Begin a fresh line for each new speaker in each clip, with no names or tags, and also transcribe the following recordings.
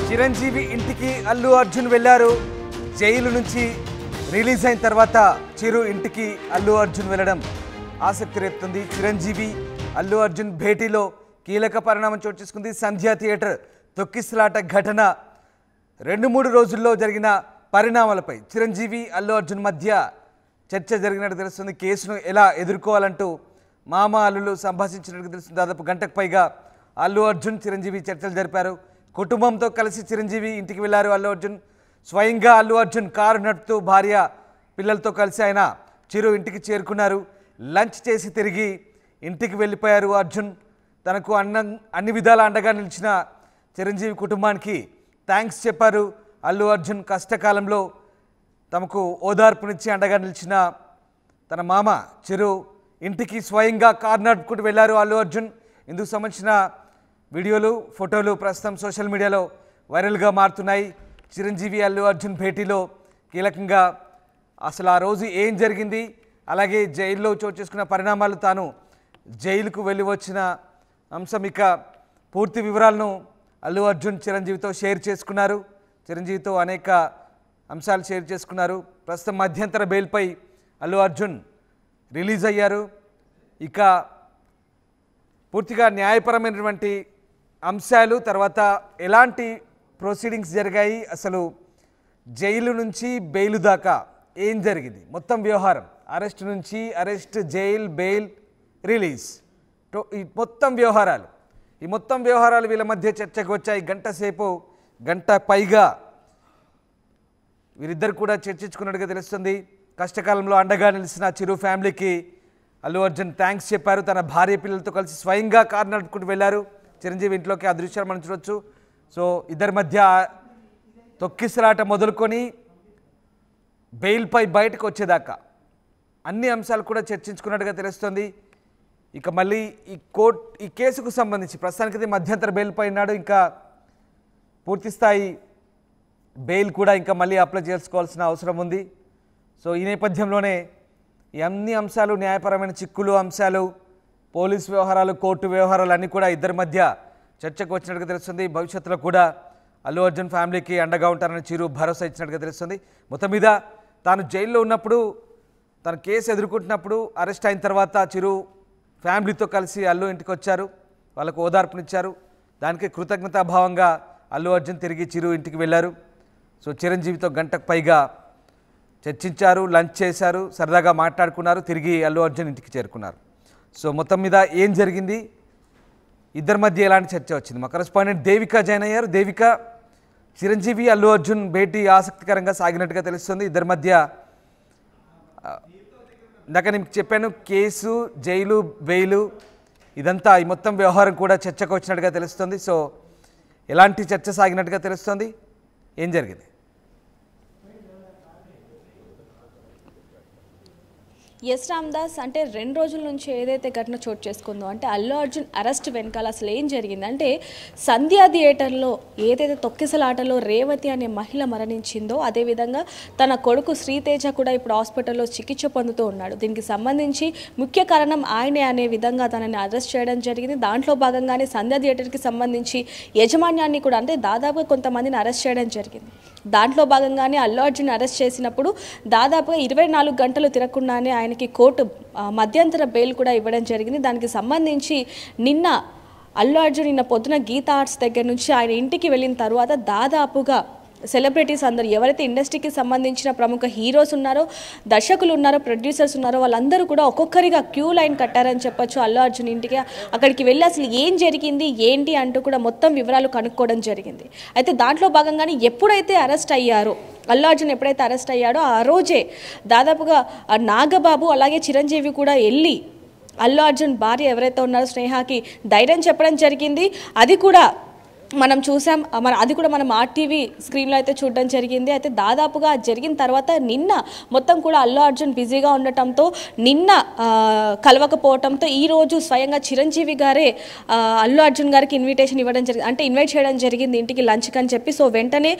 చిరంజీవి ఇంటికి అల్లు అర్జున్ వెళ్లారు. జైలు నుంచి రిలీజ్ అయిన తర్వాత చిరు ఇంటికి అల్లు అర్జున్ వెళ్ళడం ఆసక్తి రేపుతుంది. చిరంజీవి అల్లు అర్జున్ భేటీలో కీలక పరిణామం చోటు చేసుకుంది. సంధ్యా థియేటర్ తొక్కిసలాట ఘటన 2-3 రోజుల్లో జరిగిన పరిణామాలపై చిరంజీవి అల్లు అర్జున్ మధ్య చర్చ జరిగినట్టు తెలుస్తుంది. కేసును ఎలా ఎదుర్కోవాలంటూ మామ అల్లులు సంభాషించినట్టు తెలుస్తుంది. దాదాపు గంటకు పైగా అల్లు అర్జున్ చిరంజీవి చర్చలు జరిపారు. కుటుంబంతో కలిసి చిరంజీవి ఇంటికి వెళ్లారు అల్లు అర్జున్. స్వయంగా అల్లు అర్జున్ కారు నడుపుతూ భార్య పిల్లలతో కలిసి ఆయన చిరు ఇంటికి చేరుకున్నారు. లంచ్ చేసి తిరిగి ఇంటికి వెళ్ళిపోయారు అర్జున్. తనకు అన్ని విధాల అండగా నిలిచిన చిరంజీవి కుటుంబానికి థ్యాంక్స్ చెప్పారు అల్లు అర్జున్. కష్టకాలంలో తమకు ఓదార్పునిచ్చి అండగా నిలిచిన తన మామ చిరు ఇంటికి స్వయంగా కారు నడుపుకుంటూ వెళ్ళారు అల్లు అర్జున్. ఇందుకు సంబంధించిన వీడియోలు, ఫోటోలు ప్రస్తుతం సోషల్ మీడియాలో వైరల్గా మారుతున్నాయి. చిరంజీవి అల్లు అర్జున్ భేటీలో కీలకంగా అసలు ఆ రోజు ఏం జరిగింది, అలాగే జైల్లో చోటు చేసుకున్న పరిణామాలు, తాను జైలుకు వెళ్ళి వచ్చిన అంశం, ఇక పూర్తి వివరాలను అల్లు అర్జున్ చిరంజీవితో షేర్ చేసుకున్నారు. చిరంజీవితో అనేక అంశాలు షేర్ చేసుకున్నారు. ప్రస్తుతం మధ్యంతర బెయిల్పై అల్లు అర్జున్ రిలీజ్ అయ్యారు. ఇక పూర్తిగా న్యాయపరమైనటువంటి అంశాలు, తర్వాత ఎలాంటి ప్రొసీడింగ్స్ జరిగాయి, అసలు జైలు నుంచి బెయిల్ దాకా ఏం జరిగింది, మొత్తం వ్యవహారం, అరెస్ట్ నుంచి అరెస్ట్, జైల్, బెయిల్, రిలీజ్, ఈ మొత్తం వ్యవహారాలు వీళ్ళ మధ్య చర్చకు వచ్చాయి. గంట పైగా వీరిద్దరు కూడా చర్చించుకున్నట్టుగా తెలుస్తుంది. కష్టకాలంలో అండగా నిలిచిన చిరు ఫ్యామిలీకి అల్లు అర్జున్ థ్యాంక్స్ చెప్పారు. తన భార్య పిల్లలతో కలిసి స్వయంగా కారు నడుపుకుంటూ వెళ్ళారు చిరంజీవి ఇంట్లోకి. ఆ దృశ్యాలు మనం చూడవచ్చు. సో ఇద్దరి మధ్య తొక్కిసలాట మొదలుకొని బెయిల్పై బయటకు వచ్చేదాకా అన్ని అంశాలు కూడా చర్చించుకున్నట్టుగా తెలుస్తుంది. ఇక మళ్ళీ ఈ కేసుకు సంబంధించి ప్రస్తుతానికి మధ్యంతర బెయిల్పై ఉన్నాడు. ఇంకా పూర్తిస్థాయి బెయిల్ కూడా ఇంకా మళ్ళీ అప్లై చేసుకోవాల్సిన అవసరం ఉంది. సో ఈ నేపథ్యంలోనే ఈ అన్ని అంశాలు, న్యాయపరమైన చిక్కులు అంశాలు, పోలీస్ వ్యవహారాలు, కోర్టు వ్యవహారాలు అన్నీ కూడా ఇద్దరి మధ్య చర్చకు వచ్చినట్టుగా తెలుస్తుంది. భవిష్యత్తులో కూడా అల్లు అర్జున్ ఫ్యామిలీకి అండగా ఉంటారని చిరు భరోసా ఇచ్చినట్టుగా తెలుస్తుంది. మొత్తం మీద తాను జైల్లో ఉన్నప్పుడు, తన కేసు ఎదుర్కొంటున్నప్పుడు, అరెస్ట్ అయిన తర్వాత చిరు ఫ్యామిలీతో కలిసి అల్లు ఇంటికి వచ్చారు. వాళ్ళకు ఓదార్పునిచ్చారు. దానికి కృతజ్ఞతాభావంగా అల్లు అర్జున్ తిరిగి చిరు ఇంటికి వెళ్ళారు. సో చిరంజీవితో గంటకు పైగా చర్చించారు, లంచ్ చేశారు, సరదాగా మాట్లాడుకున్నారు, తిరిగి అల్లు అర్జున్ ఇంటికి చేరుకున్నారు. సో మొత్తం మీద ఏం జరిగింది, ఇద్దరి మధ్య ఎలాంటి చర్చ వచ్చింది, మా కరెస్పాండెంట్ దేవిక జాయిన్ అయ్యారు. దేవిక, చిరంజీవి అల్లు అర్జున్ భేటీ ఆసక్తికరంగా సాగినట్టుగా తెలుస్తుంది. ఇద్దరి మధ్య ఇందాక నేను చెప్పాను, కేసు, జైలు, బెయిలు, ఇదంతా ఈ మొత్తం వ్యవహారం కూడా చర్చకు వచ్చినట్టుగా తెలుస్తుంది. సో ఎలాంటి చర్చ సాగినట్టుగా తెలుస్తుంది, ఏం జరిగింది?
ఎస్ రామ్దాస్, అంటే 2 రోజుల నుంచి ఏదైతే ఘటన చోటు చేసుకుందో, అంటే అల్లు అర్జున్ అరెస్ట్ వెనకాల అసలు ఏం జరిగింది అంటే, సంధ్యా థియేటర్లో ఏదైతే తొక్కిసలాటలో రేవతి అనే మహిళ మరణించిందో, అదేవిధంగా తన కొడుకు శ్రీతేజ కూడా ఇప్పుడు హాస్పిటల్లో చికిత్స పొందుతూ ఉన్నాడు. దీనికి సంబంధించి ముఖ్య కారణం ఆయనే అనే విధంగా తనని అరెస్ట్ చేయడం జరిగింది. దాంట్లో భాగంగానే సంధ్యా థియేటర్కి సంబంధించి యాజమాన్యాన్ని కూడా, అంటే దాదాపుగా కొంతమందిని అరెస్ట్ చేయడం జరిగింది. దాంట్లో భాగంగానే అల్లు అర్జున్ అరెస్ట్ చేసినప్పుడు దాదాపుగా 24 గంటలు తిరగకుండానే ఆయనకి కోర్టు మధ్యంతర బెయిల్ కూడా ఇవ్వడం జరిగింది. దానికి సంబంధించి నిన్న అల్లు అర్జున్ నిన్న పొద్దున గీతా ఆర్ట్స్ దగ్గర నుంచి ఆయన ఇంటికి వెళ్ళిన తర్వాత దాదాపుగా సెలబ్రిటీస్ అందరూ, ఎవరైతే ఇండస్ట్రీకి సంబంధించిన ప్రముఖ హీరోస్ ఉన్నారో, దర్శకులు ఉన్నారో, ప్రొడ్యూసర్స్ ఉన్నారో, వాళ్ళందరూ కూడా ఒక్కొక్కరిగా క్యూ లైన్ కట్టారని చెప్పొచ్చు అల్లు అర్జున్ ఇంటికి. అక్కడికి వెళ్ళి అసలు ఏం జరిగింది ఏంటి అంటూ కూడా మొత్తం వివరాలు కనుక్కోవడం జరిగింది. అయితే దాంట్లో భాగంగానే ఎప్పుడైతే అరెస్ట్ అయ్యారో, అల్లు అర్జున్ ఎప్పుడైతే అరెస్ట్ అయ్యాడో ఆ రోజే దాదాపుగా నాగబాబు అలాగే చిరంజీవి కూడా వెళ్ళి అల్లు అర్జున్ భార్య ఎవరైతే ఉన్నారో స్నేహకి ధైర్యం చెప్పడం జరిగింది. అది కూడా మనం చూసాం, అది కూడా మనం ఆర్టీవీ స్క్రీన్లో అయితే చూడడం జరిగింది. అయితే దాదాపుగా జరిగిన తర్వాత నిన్న మొత్తం కూడా అల్లు అర్జున్ బిజీగా ఉండటంతో, నిన్న కలవకపోవడంతో ఈరోజు స్వయంగా చిరంజీవి గారే అల్లు అర్జున్ గారికి ఇన్విటేషన్ ఇవ్వడం జరిగింది, అంటే ఇన్వైట్ చేయడం జరిగింది ఇంటికి లంచ్కి అని చెప్పి. సో వెంటనే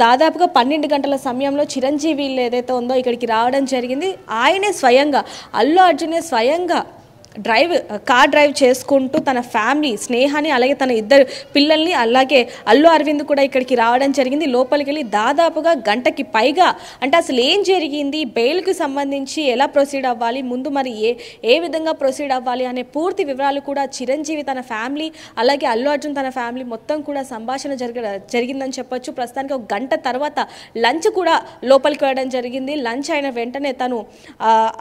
దాదాపుగా 12 గంటల సమయంలో చిరంజీవి ఏదైతే ఉందో ఇక్కడికి రావడం జరిగింది. ఆయనే స్వయంగా, అల్లు అర్జునే స్వయంగా కార్ డ్రైవ్ చేసుకుంటూ తన ఫ్యామిలీ స్నేహాన్ని అలాగే తన ఇద్దరు పిల్లల్ని అలాగే అల్లు అరవింద్ కూడా ఇక్కడికి రావడం జరిగింది. లోపలికి వెళ్ళి దాదాపుగా గంటకి పైగా అంటే అసలు ఏం జరిగింది, బెయిల్కి సంబంధించి ఎలా ప్రొసీడ్ అవ్వాలి, ముందు మరి ఏ విధంగా ప్రొసీడ్ అవ్వాలి అనే పూర్తి వివరాలు కూడా చిరంజీవి తన ఫ్యామిలీ అలాగే అల్లు అర్జున్ తన ఫ్యామిలీ మొత్తం కూడా సంభాషణ జరిగిందని చెప్పొచ్చు. ప్రస్తుతానికి ఒక గంట తర్వాత లంచ్ కూడా లోపలికి వెళ్ళడం జరిగింది. లంచ్ అయిన వెంటనే తను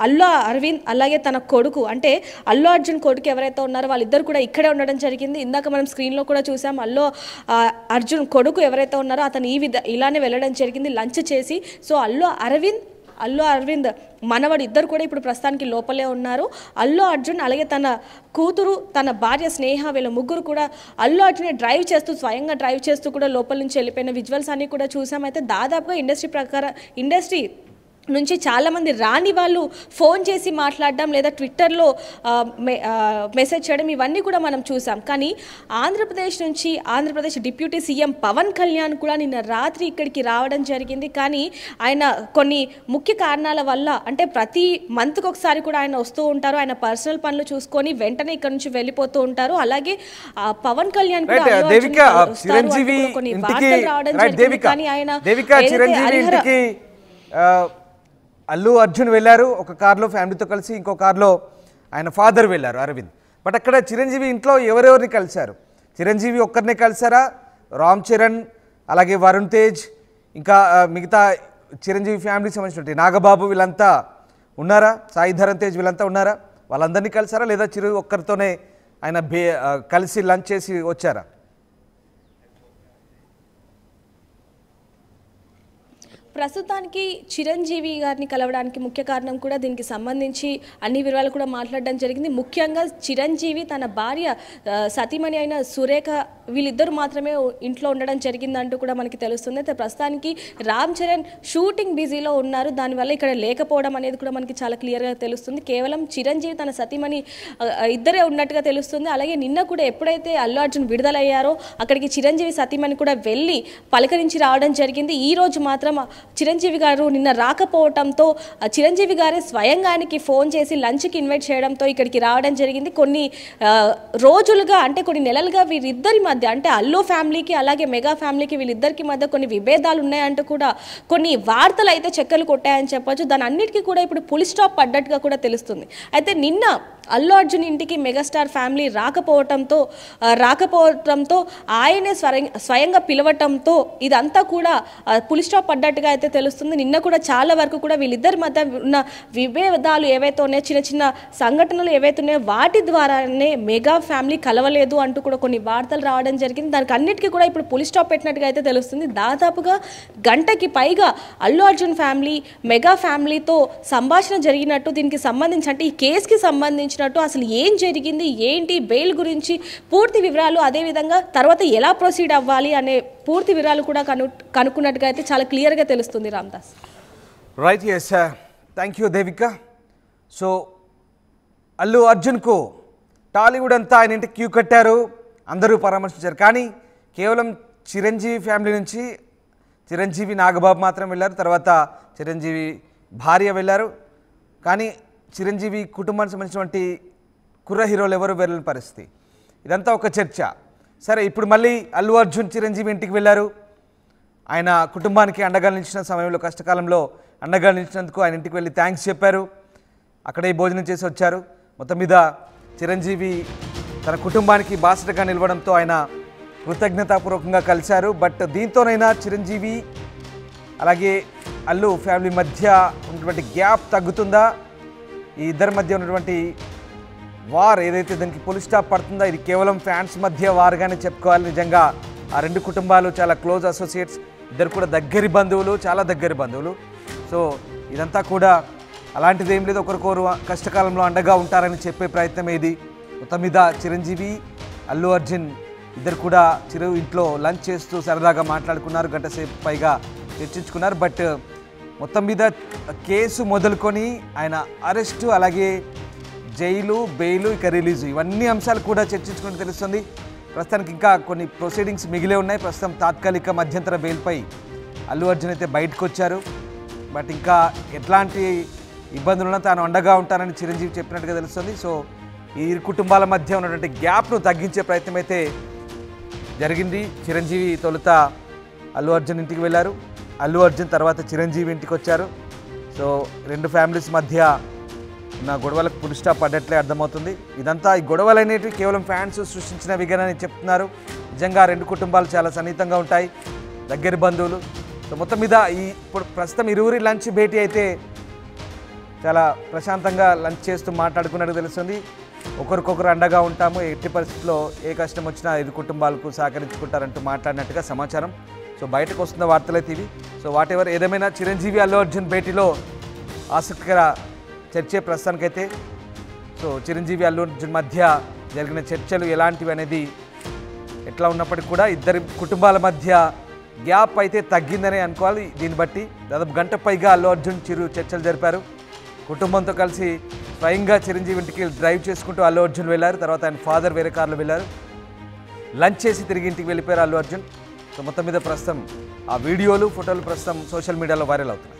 అల్లు అరవింద్ అలాగే తన కొడుకు అంటే అల్లు అర్జున్ కొడుకు ఎవరైతే ఉన్నారో వాళ్ళిద్దరు కూడా ఇక్కడే ఉండడం జరిగింది. ఇందాక మనం స్క్రీన్లో కూడా చూసాం. అల్లు అర్జున్ కొడుకు ఎవరైతే ఉన్నారో అతను ఇలానే వెళ్ళడం జరిగింది లంచ్ చేసి. సో అల్లు అరవింద్ మనవడు ఇద్దరు కూడా ఇప్పుడు ప్రస్తుతానికి లోపలే ఉన్నారు. అల్లు అర్జున్ అలాగే తన కూతురు తన భార్య స్నేహ వీళ్ళ ముగ్గురు కూడా అల్లు అర్జున్ స్వయంగా డ్రైవ్ చేస్తూ కూడా లోపల నుంచి వెళ్ళిపోయిన విజువల్స్ అన్ని కూడా చూసాం. అయితే దాదాపుగా ఇండస్ట్రీ నుంచి చాలామంది రాని వాళ్ళు ఫోన్ చేసి మాట్లాడడం లేదా ట్విట్టర్లో మెసేజ్ చేయడం ఇవన్నీ కూడా మనం చూసాం. కానీ ఆంధ్రప్రదేశ్ డిప్యూటీ సీఎం పవన్ కళ్యాణ్ కూడా నిన్న రాత్రి ఇక్కడికి రావడం జరిగింది. కానీ ఆయన కొన్ని ముఖ్య కారణాల వల్ల అంటే ప్రతి మంత్కి ఒకసారి కూడా ఆయన వస్తూ ఉంటారు. ఆయన పర్సనల్ పనులు చూసుకొని వెంటనే ఇక్కడ నుంచి వెళ్ళిపోతూ ఉంటారు. అలాగే పవన్ కళ్యాణ్ కూడా కొన్ని వార్తలు రావడం జరిగింది. కానీ ఆయన
అల్లు అర్జున్ వెళ్ళారు ఒక కార్లో ఫ్యామిలీతో కలిసి, ఇంకో కార్లో ఆయన ఫాదర్ వెళ్ళారు అరవింద్. బట్ అక్కడ చిరంజీవి ఇంట్లో ఎవరెవరిని కలిశారు? చిరంజీవి ఒక్కరినే కలిసారా? రామ్ చరణ్ అలాగే వరుణ్ తేజ్ ఇంకా మిగతా చిరంజీవి ఫ్యామిలీకి సంబంధించినటువంటి నాగబాబు వీళ్ళంతా ఉన్నారా? సాయి ధరమ్ తేజ్ వీళ్ళంతా ఉన్నారా? వాళ్ళందరినీ కలిసారా లేదా చిరు ఒక్కరితోనే ఆయన కలిసి లంచ్ చేసి వచ్చారా?
ప్రస్తుతానికి చిరంజీవి గారిని కలవడానికి ముఖ్య కారణం కూడా దీనికి సంబంధించి అన్ని వివరాలు కూడా మాట్లాడడం జరిగింది. ముఖ్యంగా చిరంజీవి తన భార్య సతీమణి అయిన సురేఖ వీళ్ళిద్దరు మాత్రమే ఇంట్లో ఉండడం జరిగిందంటూ కూడా మనకి తెలుస్తుంది. అయితే ప్రస్తుతానికి రామ్ చరణ్ షూటింగ్ బిజీలో ఉన్నారు. దానివల్ల ఇక్కడ లేకపోవడం అనేది కూడా మనకి చాలా క్లియర్గా తెలుస్తుంది. కేవలం చిరంజీవి తన సతీమణి ఇద్దరే ఉన్నట్టుగా తెలుస్తుంది. అలాగే నిన్న కూడా ఎప్పుడైతే అల్లు అర్జున్ విడుదలయ్యారో అక్కడికి చిరంజీవి సతీమణి కూడా వెళ్ళి పలకరించి రావడం జరిగింది. ఈ రోజు మాత్రం చిరంజీవి గారు నిన్న రాకపోవడంతో చిరంజీవి గారే స్వయంగా ఆయనకి ఫోన్ చేసి లంచ్కి ఇన్వైట్ చేయడంతో ఇక్కడికి రావడం జరిగింది. కొన్ని రోజులుగా అంటే కొన్ని నెలలుగా వీరిద్దరి మధ్య అంటే అల్లు ఫ్యామిలీకి అలాగే మెగా ఫ్యామిలీకి వీళ్ళిద్దరికి మధ్య కొన్ని విభేదాలు ఉన్నాయంటూ కూడా కొన్ని వార్తలు అయితే చెక్కలు కొట్టాయని చెప్పొచ్చు. దాని అన్నిటికీ కూడా ఇప్పుడు పులి స్టాప్ పడ్డట్టుగా కూడా తెలుస్తుంది. అయితే నిన్న అల్లు అర్జున్ ఇంటికి మెగాస్టార్ ఫ్యామిలీ రాకపోవడంతో ఆయనే స్వయంగా పిలవటంతో ఇదంతా కూడా పులి స్టాప్ పడ్డట్టుగా అయితే తెలుస్తుంది. నిన్న కూడా చాలా వరకు కూడా వీళ్ళిద్దరి మధ్య ఉన్న విభేదాలు ఏవైతే ఉన్నాయో చిన్న చిన్న సంఘటనలు ఏవైతే ఉన్నాయో వాటి ద్వారానే మెగా ఫ్యామిలీ కలవలేదు అంటూ కూడా కొన్ని వార్తలు రావడం జరిగింది. దానికి అన్నిటికీ కూడా ఇప్పుడు పులి స్టాప్ పెట్టినట్టుగా అయితే తెలుస్తుంది. దాదాపుగా గంటకి పైగా అల్లు అర్జున్ ఫ్యామిలీ మెగా ఫ్యామిలీతో సంభాషణ జరిగినట్టు దీనికి సంబంధించి అంటే ఈ కేసుకి సంబంధించి అసలు ఏం జరిగింది ఏంటి బెయిల్ గురించి పూర్తి వివరాలు అదేవిధంగా తర్వాత ఎలా ప్రొసీడ్ అవ్వాలి అనే పూర్తి వివరాలు కూడా కనుక్కున్నట్టుగా అయితే చాలా క్లియర్గా తెలుస్తుంది. Ramdas
right. Yes, thank you Devika. So Allu అర్జున్కు టాలీవుడ్ అంతా ఆయన ఇంటికి క్యూ కట్టారు, అందరూ పరామర్శించారు. కానీ కేవలం చిరంజీవి ఫ్యామిలీ నుంచి చిరంజీవి నాగబాబు మాత్రం వెళ్ళారు, తర్వాత చిరంజీవి భార్య వెళ్ళారు. కానీ చిరంజీవి కుటుంబానికి సంబంధించినటువంటి కుర్ర హీరోలు ఎవరు వెళ్ళని పరిస్థితి. ఇదంతా ఒక చర్చ. సరే, ఇప్పుడు మళ్ళీ అల్లు అర్జున్ చిరంజీవి ఇంటికి వెళ్ళారు. ఆయన కుటుంబానికి అండగా నిలిచిన సమయంలో కష్టకాలంలో అండగా నిలిచినందుకు ఆయన ఇంటికి వెళ్ళి థ్యాంక్స్ చెప్పారు. అక్కడే భోజనం చేసి వచ్చారు. మొత్తం మీద చిరంజీవి తన కుటుంబానికి బాసటగా నిలవడంతో ఆయన కృతజ్ఞతాపూర్వకంగా కలిశారు. బట్ దీంతోనైనా చిరంజీవి అలాగే అల్లు ఫ్యామిలీ మధ్య ఉన్నటువంటి గ్యాప్ తగ్గుతుందా? ఈ ఇద్దరి మధ్య ఉన్నటువంటి వార్ ఏదైతే దానికి పులి స్టాప్ పడుతుందో ఇది కేవలం ఫ్యాన్స్ మధ్య వార్గానే చెప్పుకోవాలి. నిజంగా ఆ రెండు కుటుంబాలు చాలా క్లోజ్ అసోసియేట్స్, ఇద్దరు కూడా దగ్గరి బంధువులు, చాలా దగ్గరి బంధువులు. సో ఇదంతా కూడా అలాంటిది ఏం లేదు, ఒకరికొకరు కష్టకాలంలో అండగా ఉంటారని చెప్పే ప్రయత్నం ఇది. మొత్తం మీద చిరంజీవి అల్లు అర్జున్ ఇద్దరు కూడా చిరు ఇంట్లో లంచ్ చేస్తూ సరదాగా మాట్లాడుకున్నారు, గంట సేపు పైగా చర్చించుకున్నారు. బట్ మొత్తం మీద కేసు మొదలుకొని ఆయన అరెస్టు అలాగే జైలు బెయిలు ఇక రిలీజు ఇవన్నీ అంశాలు కూడా చర్చించుకుని తెలుస్తుంది. ప్రస్తుతానికి ఇంకా కొన్ని ప్రొసీడింగ్స్ మిగిలే ఉన్నాయి. ప్రస్తుతం తాత్కాలిక మధ్యంతర బెయిల్పై అల్లు అర్జున్ అయితే బయటకు వచ్చారు. బట్ ఇంకా ఎట్లాంటి ఇబ్బందులున్నా తాను అండగా ఉంటానని చిరంజీవి చెప్పినట్టుగా తెలుస్తుంది. సో ఈ ఇరు కుటుంబాల మధ్య ఉన్నటువంటి గ్యాప్ను తగ్గించే ప్రయత్నం అయితే జరిగింది. చిరంజీవి తొలుత అల్లు అర్జున్ ఇంటికి వెళ్ళారు, అల్లు అర్జున్ తర్వాత చిరంజీవి ఇంటికి వచ్చారు. సో రెండు ఫ్యామిలీస్ మధ్య ఉన్న గొడవలకు ఫుల్ స్టాప్ పడ్డట్లే అర్థమవుతుంది. ఇదంతా ఈ గొడవలు అనేటివి కేవలం ఫ్యాన్స్ సృష్టించినవిగానని చెప్తున్నారు. నిజంగా రెండు కుటుంబాలు చాలా సన్నిహితంగా ఉంటాయి, దగ్గర బంధువులు. సో మొత్తం మీద ఇప్పుడు ప్రస్తుతం ఇరువురి లంచ్ భేటీ అయితే చాలా ప్రశాంతంగా లంచ్ చేస్తూ మాట్లాడుకున్నట్టు తెలుస్తుంది. ఒకరికొకరు అండగా ఉంటాము, ఎట్టి పరిస్థితుల్లో ఏ కష్టం వచ్చినా ఇరు కుటుంబాలకు సహకరించుకుంటారంటూ మాట్లాడినట్టుగా సమాచారం. సో బయటకు వస్తున్న వార్తలైతే ఇవి. సో వాటెవర్ ఏదేమైనా చిరంజీవి అల్లు అర్జున్ భేటీలో ఆసక్తికర చర్చే ప్రస్తుతానికైతే. సో చిరంజీవి అల్లు అర్జున్ మధ్య జరిగిన చర్చలు ఎలాంటివి అనేది ఎట్లా ఉన్నప్పటికీ కూడా ఇద్దరి కుటుంబాల మధ్య గ్యాప్ అయితే తగ్గిందనే అనుకోవాలి. దీన్ని బట్టి దాదాపు గంట పైగా అల్లు అర్జున్ చిరు చర్చలు జరిపారు. కుటుంబంతో కలిసి స్వయంగా చిరంజీవి ఇంటికి డ్రైవ్ చేసుకుంటూ అల్లు అర్జున్ వెళ్ళారు. తర్వాత ఆయన ఫాదర్ వేరే కార్లో వెళ్ళారు. లంచ్ చేసి తిరిగి ఇంటికి వెళ్ళిపోయారు అల్లు అర్జున్. సో మొత్తం మీద ప్రస్తుతం ఆ వీడియోలు ఫోటోలు ప్రస్తుతం సోషల్ మీడియాలో వైరల్ అవుతున్నాయి.